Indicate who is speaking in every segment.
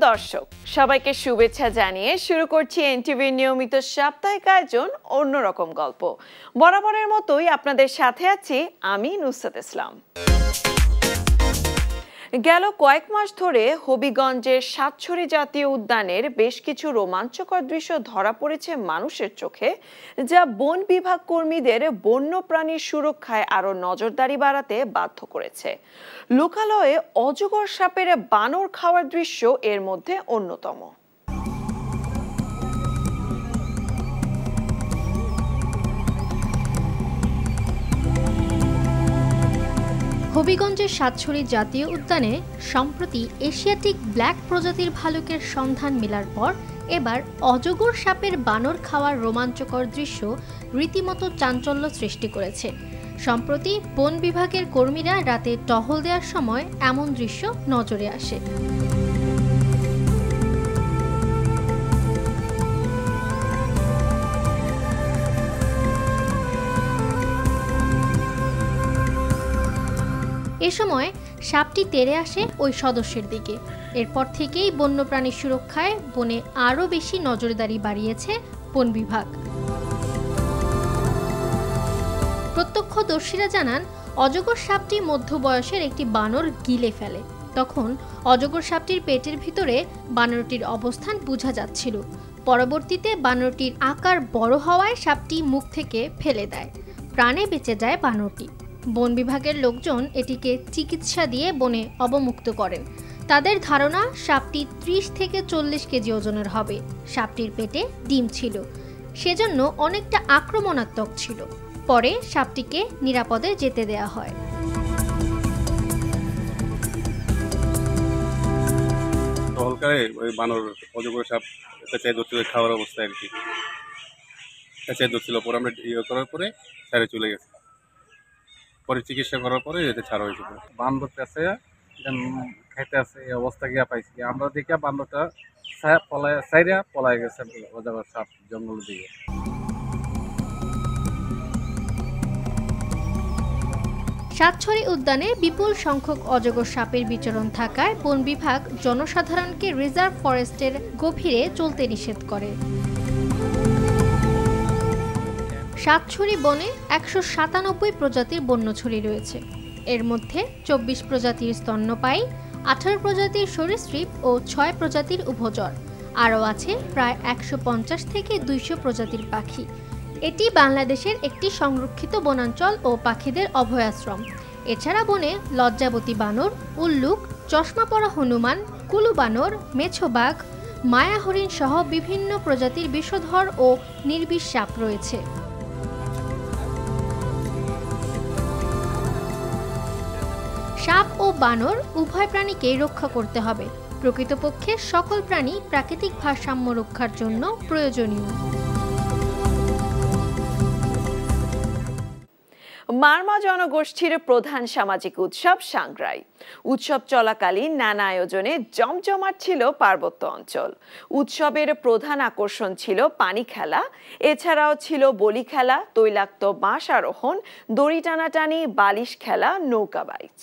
Speaker 1: দর্শক সবাইকে শুভেচ্ছা জানিয়ে শুরু করছি এনটিভির নিয়মিত সাপ্তাহিক আয়োজন অন্যরকম গল্প। বরাবরের মতোই আপনাদের সাথে আছি আমি নুসরাত ইসলাম। গেল কয়েক মাস ধরে হবিগঞ্জের সাতছড়ি জাতীয় উদ্যানের বেশ কিছু রোমাঞ্চকর দৃশ্য ধরা পড়েছে মানুষের চোখে, যা বন বিভাগ কর্মীদের বন্যপ্রাণীর সুরক্ষায় আরো নজরদারি বাড়াতে বাধ্য করেছে। লোকালয়ে অজগর সাপের বানর খাওয়ার দৃশ্য এর মধ্যে অন্যতম।
Speaker 2: হবিগঞ্জের সাতছড়ি জাতীয় উদ্যানে সম্প্রতি এশিয়াটিক ব্ল্যাক প্রজাতির ভালুকের সন্ধান মেলার পর এবার অজগর সাপের বানর খাওয়ার রোমাঞ্চকর দৃশ্য রীতিমতো চাঞ্চল্য সৃষ্টি করেছে। সম্প্রতি বন বিভাগের কর্মীরা রাতে টহল দেওয়ার সময় এমন দৃশ্য নজরে আসে। এ সময় সাপটি তেড়ে আসে ওই সদস্যের দিকে। এরপর থেকেই বন্যপ্রাণী সুরক্ষায় বনে আরও বেশি নজরদারি বাড়িয়েছে বন বিভাগ। প্রত্যক্ষদর্শীরা জানান, অজগর সাপটি মধ্য বয়সের একটি বানর গিলে ফেলে। তখন অজগর সাপটির পেটের ভিতরে বানরটির অবস্থান বোঝা যাচ্ছিল। পরবর্তীতে বানরটির আকার বড় হওয়ায় সাপটি মুখ থেকে ফেলে দেয়। প্রাণে বেঁচে যায় বানরটি। বন বিভাগের লোকজন এটিকে চিকিৎসা দিয়ে বনে অবমুক্ত করেন। তাদের ধারণা সাপটি 30 থেকে 40 কেজি ওজনের হবে। সাপটির পেটে ডিম ছিল, সেজন্য অনেকটা আক্রমণাত্মক ছিল। পরে সাপটিকে নিরাপদে যেতে দেয়া হয়।
Speaker 3: ওই বানর অজগর সাপ পেঁচাই ধরছিল খাওয়ার অবস্থায় আর কি, পেঁচাই ধরছিল। পরে আমরা করার পরে সাইডে চলে গেছে। পরে চিকিৎসা করার পরে এতে ছাড়া হয়েছিল। বান্দর পেঁচে খাইতে আছে এই অবস্থা গিয়া পাইছি আমরা, দেখে বান্দরটা পলায় গেছে অজগর সাপ জঙ্গল দিকে।
Speaker 2: সাতছড়ি উদ্যানে বিপুল সংখ্যক অজগর সাপের বিচরণ থাকায় বন বিভাগ জনসাধারণকে রিজার্ভ ফরেস্টের গভীরে চলতে নিষেধ করে। সাতছড়ি বনে 197 প্রজাতির বন্যছড়ি রয়েছে। এর মধ্যে 24 প্রজাতির স্তন্যপায়ী, 18 প্রজাতির সরীসৃপ ও 6 প্রজাতির উভচর। আরও আছে প্রায় 150 থেকে 200 প্রজাতির পাখি। এটি বাংলাদেশের একটি সংরক্ষিত বনাঞ্চল ও পাখিদের অভয়াশ্রম। এছাড়া বনে লজ্জাবতী বানর, উল্লুক, চশমা পরা হনুমান, কুলু বানর, মেছো বাঘ, মায়া হরিণ সহ বিভিন্ন প্রজাতির বিষধর ও নির্বিষ সাপ রয়েছে। সাপ ও বানর উভয় প্রাণীকে রক্ষা করতে হবে। প্রকৃতপক্ষে সকল প্রাণী প্রাকৃতিক ভারসাম্য রক্ষার জন্য প্রয়োজনীয়।
Speaker 1: মারমা জনগোষ্ঠীর প্রধান সামাজিক উৎসব সাংগ্রাই। উৎসব চলাকালীন নানা আয়োজনে জমজমাট ছিল পার্বত্য অঞ্চল। উৎসবের প্রধান আকর্ষণ ছিল পানি খেলা, এছাড়াও ছিল বলি খেলা, তৈলাক্ত বাঁশ আরোহণ, দড়ি টানাটানি, বালিশ খেলা, নৌকা বাইচ।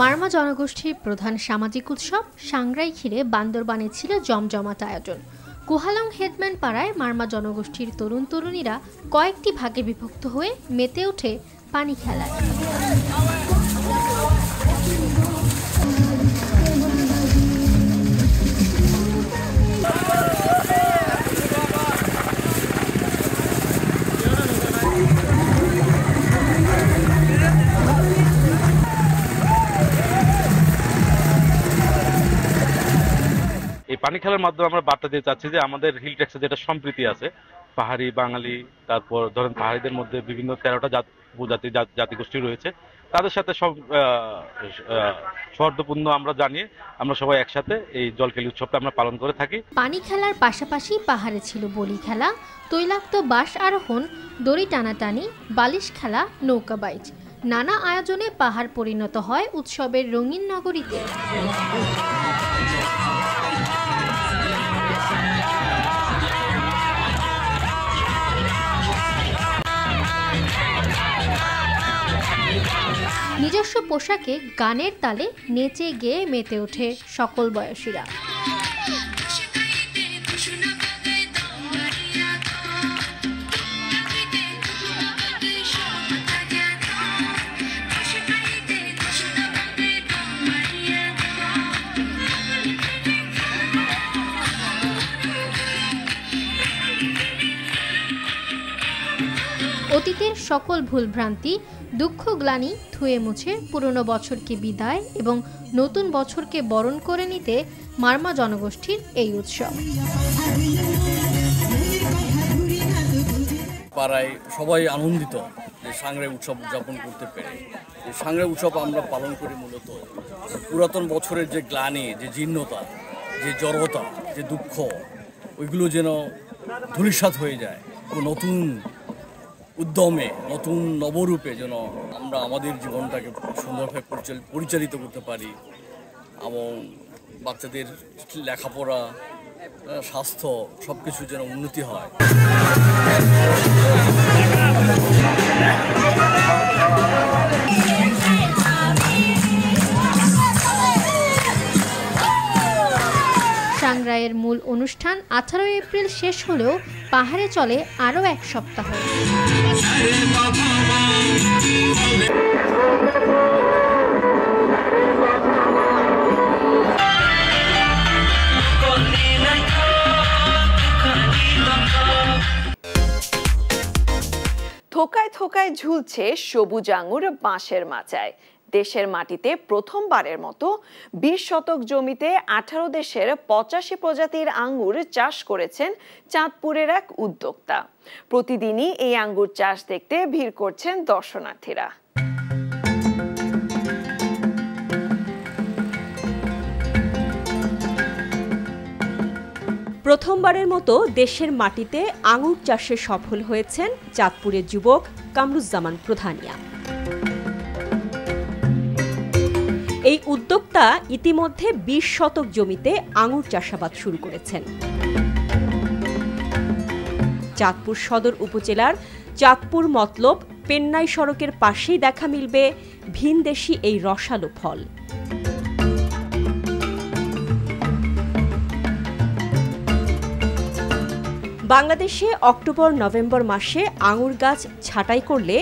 Speaker 2: মারমা জনগোষ্ঠীর প্রধান সামাজিক উৎসব সাংগ্রাই ঘিরে বান্দরবানে ছিল জমজমাট আয়োজন। কুহালং হেডম্যান পাড়ায় মারমা জনগোষ্ঠীর তরুণ তরুণীরা কয়েকটি ভাগে বিভক্ত হয়ে মেতে ওঠে পানি খেলায়।
Speaker 3: এই পানি খেলার মাধ্যমে আমরা বার্তা দিতে চাচ্ছি যে আমাদের হিল ট্যাক্সে যেটা সম্প্রীতি আছে, পাহাড়ি বাঙালি, তারপর ধরেন পাহাড়িদের মধ্যে বিভিন্ন 13টা জাতিগোষ্ঠী রয়েছে, তাদের সাথে সব সৌহার্দ্যপূর্ণ আমরা জানিয়ে আমরা সবাই একসাথে এই জলকেলি উৎসবটা আমরা পালন করে থাকি।
Speaker 2: পানি খেলার পাশাপাশি পাহাড়ে ছিল বলি খেলা, তৈলাক্ত বাঁশ আরোহণ, দড়ি টানাটানি, বালিশ খেলা, নৌকা বাইচ। নানা আয়োজনে পাহাড় পরিণত হয় উৎসবের রঙিন নগরীতে। নিজস্ব পোশাকে গানের তালে নেচে গেয়ে মেতে ওঠে সকল বয়সীরা। অতীতের সকল ভুলভ্রান্তি, দুঃখ গ্লানি ধুয়ে মুছে পুরনো বছরকে বিদায় এবং নতুন বছরকে বরণ করে নিতে মারমা জনগোষ্ঠীর এই উৎসব।
Speaker 4: পাড়ায় সবাই আনন্দিত যে সাংগ্রাই উৎসব উদযাপন করতে পেরে। এই সাংগ্রাই উৎসব আমরা পালন করি মূলত পুরাতন বছরের যে গ্লানি, যে জীর্ণতা, যে জড়তা, যে দুঃখ, ওইগুলো যেন ধূলিসাৎ হয়ে যায় ও নতুন উদ্যমে, নতুন নবরূপে যেন আমরা আমাদের জীবনটাকে সুন্দরভাবে পরিচালিত করতে পারি এবং বাচ্চাদের লেখাপড়া, স্বাস্থ্য সব কিছু যেন উন্নতি হয়।
Speaker 2: সাংগ্রাইয়ের মূল অনুষ্ঠান 18 এপ্রিল শেষ হলেও পাহাড়ে চলে আরও এক সপ্তাহ।
Speaker 1: থোকায় থোকায় ঝুলছে সবুজ আঙুর বাঁশের মাচায়। দেশের মাটিতে প্রথমবারের মতো 20 শতক জমিতে 18 দেশের 85 প্রজাতির আঙ্গুর চাষ করেছেন চাঁদপুরের এক উদ্যোক্তা। প্রতিদিনই এই আঙ্গুর চাষ দেখতে ভিড় করছেন দর্শনার্থীরা।
Speaker 5: প্রথমবারের মতো দেশের মাটিতে আঙুর চাষে সফল হয়েছেন চাঁদপুরের যুবক কামরুজ্জামান প্রধানিয়া। এই উদ্যোক্তা ইতিমধ্যে 20 শতক জমিতে আঙুর চাষাবাদ শুরু করেছেন। চাঁদপুর সদর উপজেলার চাঁদপুর মতলব পেন্নাই সড়কের পাশেই দেখা মিলবে ভিনদেশি এই রসালো ফল। বাংলাদেশে অক্টোবর নভেম্বর মাসে আঙুর গাছ ছাঁটাই করলে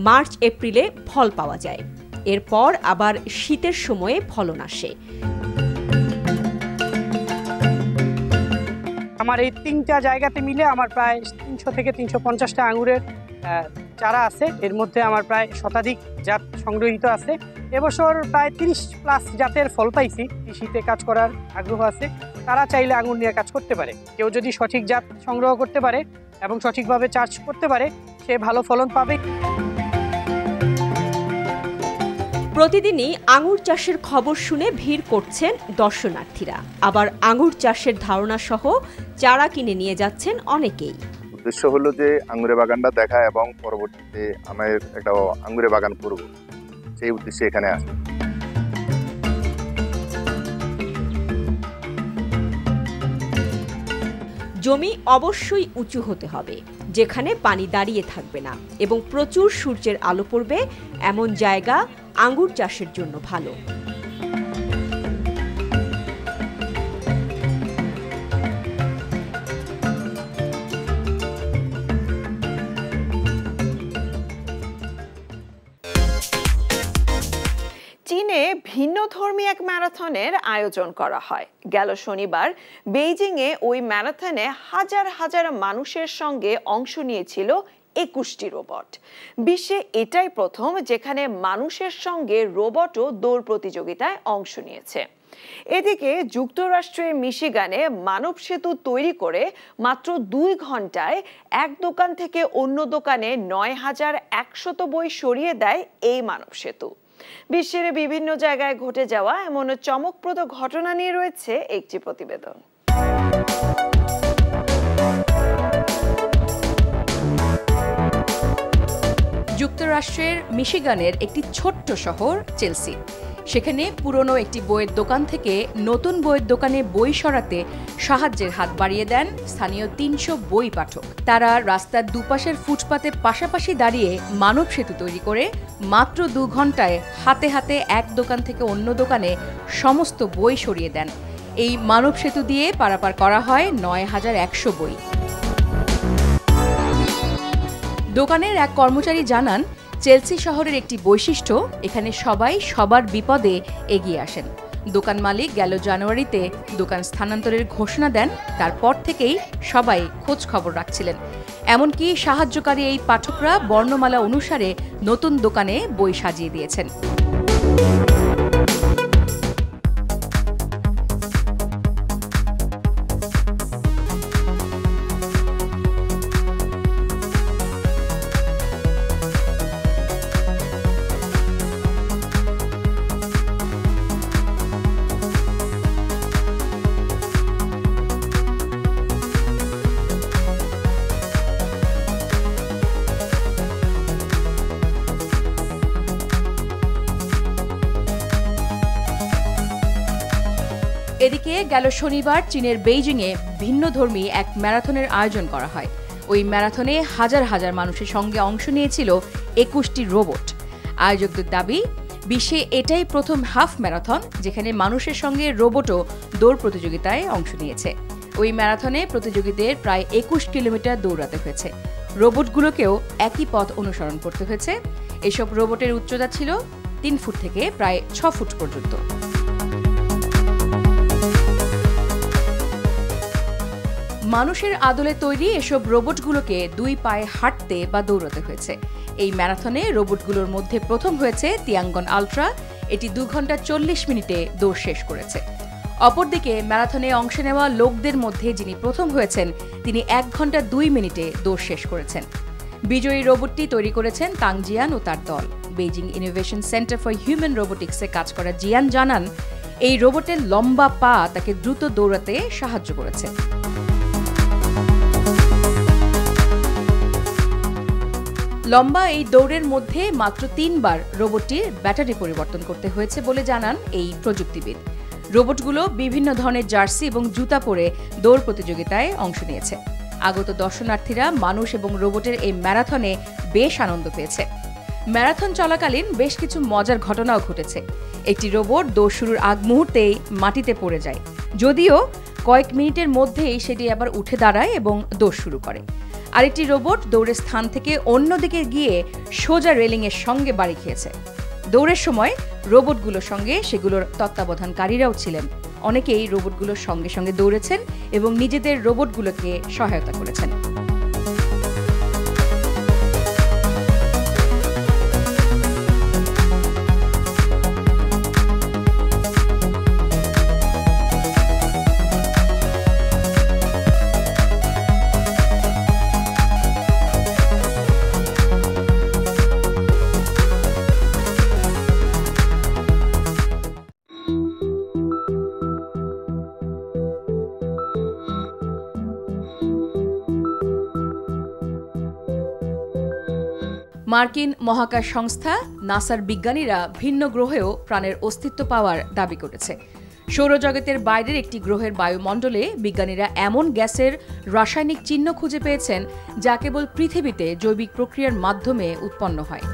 Speaker 5: মার্চ এপ্রিলে ফল পাওয়া যায়। এরপর আবার শীতের সময়ে ফলন আসে।
Speaker 6: আমার এই 3টা জায়গাতে মিলে আমার প্রায় 300 থেকে 350টা আঙুরের চারা আছে। এর মধ্যে আমার প্রায় শতাধিক জাত সংগ্রহীত আছে। এবছর প্রায় 30+ জাতের ফল পাইছি। কৃষিতে কাজ করার আগ্রহ আছে, তারা চাইলে আঙুর নিয়ে কাজ করতে পারে। কেউ যদি সঠিক জাত সংগ্রহ করতে পারে এবং সঠিকভাবে চাষ করতে পারে, সে ভালো ফলন পাবে।
Speaker 5: প্রতিদিনই আঙুর চাষের খবর শুনে ভিড় করছেন দর্শনার্থীরা। আবার আঙুর চাষের ধারণা সহ চারা কিনে নিয়ে যাচ্ছেন অনেকেই।
Speaker 7: উদ্দেশ্য হলো যে আঙুরের বাগানটা দেখা এবং পরবর্তীতে আমার একটা আঙুরের বাগান করব, সেই উদ্দেশ্যে এখানে আসে।
Speaker 5: জমি অবশ্যই উঁচু হতে হবে, যেখানে পানি দাঁড়িয়ে থাকবে না এবং প্রচুর সূর্যের আলো পড়বে এমন জায়গা আঙ্গুর চাষের জন্য ভালো।
Speaker 1: চীনে ভিন্নধর্মী এক ম্যারাথনের আয়োজন করা হয়। গেল শনিবার বেইজিংয়ে ওই ম্যারাথনে হাজার হাজার মানুষের সঙ্গে অংশ নিয়েছিল 21টি রোবট। বিশ্বে এটাই প্রথম যেখানে মানুষের সঙ্গে রোবটও দৌড় প্রতিযোগিতায় অংশ নিয়েছে। এদিকে যুক্তরাষ্ট্রের মিশিগানে মানব সেতু তৈরি করে মাত্র 2 ঘন্টায় এক দোকান থেকে অন্য দোকানে 9100 বই সরিয়ে দেয় এই মানব সেতু। বিশ্বের বিভিন্ন জায়গায় ঘটে যাওয়া এমন চমকপ্রদ ঘটনা নিয়ে রয়েছে একটি প্রতিবেদন।
Speaker 8: যুক্তরাষ্ট্রের মিশিগানের একটি ছোট্ট শহর চেলসি। সেখানে পুরনো একটি বইয়ের দোকান থেকে নতুন বইয়ের দোকানে বই সরাতে সাহায্যের হাত বাড়িয়ে দেন স্থানীয় ৩০০ বই পাঠক। তারা রাস্তার দুপাশের ফুটপাতে পাশাপাশি দাঁড়িয়ে মানব সেতু তৈরি করে মাত্র ২ ঘন্টায় হাতে হাতে এক দোকান থেকে অন্য দোকানে সমস্ত বই সরিয়ে দেন। এই মানব সেতু দিয়ে পারাপার করা হয় ৯,১০০ বই। দোকানের এক কর্মচারী জানান, চেলসি শহরের একটি বৈশিষ্ট্য, এখানে সবাই সবার বিপদে এগিয়ে আসেন। দোকান মালিক গেল জানুয়ারিতে দোকান স্থানান্তরের ঘোষণা দেন, তারপর থেকেই সবাই খোঁজ খবর রাখছিলেন। এমনকি সাহায্যকারী এই পাঠকরা বর্ণমালা অনুসারে নতুন দোকানে বই সাজিয়ে দিয়েছেন। এদিকে গেল শনিবার চীনের বেইজিংয়ে ভিন্নধর্মী এক ম্যারাথনের আয়োজন করা হয়। ওই ম্যারাথনে হাজার হাজার মানুষের সঙ্গে অংশ নিয়েছিল ২১টি রোবট। আয়োজকদের দাবি, বিশ্বে এটাই প্রথম হাফ ম্যারাথন যেখানে মানুষের সঙ্গে রোবটও দৌড় প্রতিযোগিতায় অংশ নিয়েছে। ওই ম্যারাথনে প্রতিযোগীদের প্রায় ২১ কিলোমিটার দৌড়াতে হয়েছে। রোবটগুলোকেও একই পথ অনুসরণ করতে হয়েছে। এসব রোবটের উচ্চতা ছিল ৩ ফুট থেকে প্রায় ৬ ফুট পর্যন্ত। মানুষের আদলে তৈরি এসব রোবটগুলোকে ২ পায়ে হাঁটতে বা দৌড়াতে হয়েছে। এই ম্যারাথনে রোবটগুলোর মধ্যে প্রথম হয়েছে তিয়াঙ্গন আলট্রা। এটি ২ ঘন্টা ৪০ মিনিটে দৌড় শেষ করেছে। অপরদিকে ম্যারাথনে অংশ নেওয়া লোকদের মধ্যে যিনি প্রথম হয়েছেন তিনি ১ ঘন্টা ২ মিনিটে দৌড় শেষ করেছেন। বিজয়ী রোবটটি তৈরি করেছেন তাং জিয়ান ও তার দল। Beijing innovation centre for human রোবোটিক্সে কাজ করা জিয়ান জানান, এই রোবটের লম্বা পা তাকে দ্রুত দৌড়াতে সাহায্য করেছে। লম্বা এই দৌড়ের মধ্যে মাত্র ৩ বার রোবটটির ব্যাটারি পরিবর্তন করতে হয়েছে বলে জানান এই প্রযুক্তিবিদ। রোবটগুলো বিভিন্ন ধরনের জার্সি এবং জুতা পরে দৌড় প্রতিযোগিতায় অংশ নিয়েছে। আগত দর্শনার্থীরা মানুষ এবং রোবটের এই ম্যারাথনে বেশ আনন্দ পেয়েছে। ম্যারাথন চলাকালীন বেশ কিছু মজার ঘটনাও ঘটেছে। একটি রোবট দৌড় শুরুর আগ মুহূর্তেই মাটিতে পড়ে যায়, যদিও কয়েক মিনিটের মধ্যেই সেটি আবার উঠে দাঁড়ায় এবং দৌড় শুরু করে। আরেকটি রোবট দৌড়ের স্থান থেকে অন্যদিকে গিয়ে সোজা রেলিংয়ের সঙ্গে বাড়ি খেয়েছে। দৌড়ের সময় রোবটগুলোর সঙ্গে সেগুলোর তত্ত্বাবধানকারীরাও ছিলেন। অনেকেই রোবটগুলোর সঙ্গে সঙ্গে দৌড়েছেন এবং নিজেদের রোবটগুলোকে সহায়তা করেছেন। মার্কিন মহাকাশ সংস্থা নাসার বিজ্ঞানীরা ভিন্ন গ্রহেও প্রাণের অস্তিত্ব পাওয়ার দাবি করেছে। সৌরজগতের বাইরের একটি গ্রহের বায়ুমণ্ডলে বিজ্ঞানীরা এমন গ্যাসের রাসায়নিক চিহ্ন খুঁজে পেয়েছেন যা কেবল পৃথিবীতে জৈবিক প্রক্রিয়ার মাধ্যমে উৎপন্ন হয়।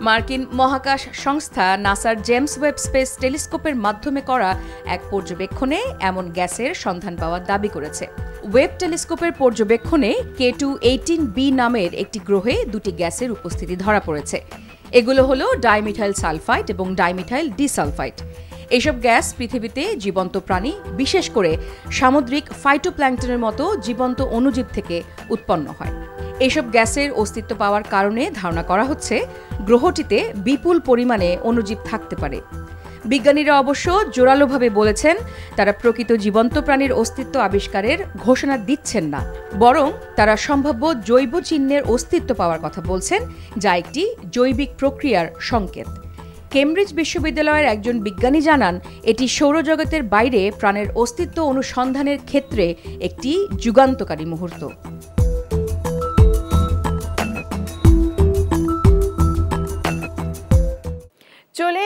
Speaker 8: মার্কিন মহাকাশ সংস্থা নাসার জেমস ওয়েব স্পেস টেলিস্কোপের মাধ্যমে করা এক পর্যবেক্ষণে এমন গ্যাসের সন্ধান পাওয়ার দাবি করেছে। ওয়েব টেলিস্কোপের পর্যবেক্ষণে K2-18b নামের একটি গ্রহে 2টি গ্যাসের উপস্থিতি ধরা পড়েছে। এগুলো হলো ডাইমিথাইল সালফাইড এবং ডাইমিথাইল ডিসালফাইড। এসব গ্যাস পৃথিবীতে জীবন্ত প্রাণী, বিশেষ করে সামুদ্রিক ফাইটোপ্ল্যাঙ্কটনের মতো জীবন্ত অণুজীব থেকে উৎপন্ন হয়। এসব গ্যাসের অস্তিত্ব পাওয়ার কারণে ধারণা করা হচ্ছে গ্রহটিতে বিপুল পরিমাণে অণুজীব থাকতে পারে। বিজ্ঞানীরা অবশ্য জোরালোভাবে বলেছেন তারা প্রকৃত জীবন্ত প্রাণীর অস্তিত্ব আবিষ্কারের ঘোষণা দিচ্ছেন না, বরং তারা সম্ভাব্য জৈব চিহ্নের অস্তিত্ব পাওয়ার কথা বলছেন, যা একটি জৈবিক প্রক্রিয়ার সংকেত। কেমব্রিজ বিশ্ববিদ্যালয়ের একজন বিজ্ঞানী জানান, এটি সৌরজগতের বাইরে প্রাণের অস্তিত্ব অনুসন্ধানের ক্ষেত্রে একটি যুগান্তকারী মুহূর্ত।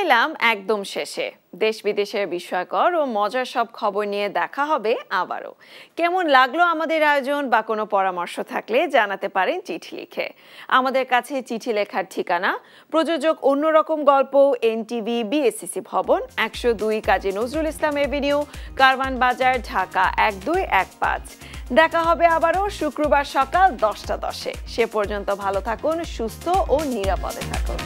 Speaker 1: এলাম একদম শেষে। দেশ বিদেশের বিস্ময়কর ও মজার সব খবর নিয়ে দেখা হবে আবারও। কেমন লাগলো আমাদের আয়োজন বা কোনো পরামর্শ থাকলে জানাতে পারেন চিঠি লিখে। আমাদের কাছে চিঠি লেখার ঠিকানা প্রযোজক অন্যরকম গল্প, এনটিভি, বিএসসিসি ভবন, 102 কাজী নজরুল ইসলাম এভিনিউ, কারওয়ান বাজার, ঢাকা 1215। দেখা হবে আবারও শুক্রবার সকাল 10টা 10-এ। সে পর্যন্ত ভালো থাকুন, সুস্থ ও নিরাপদে থাকুন।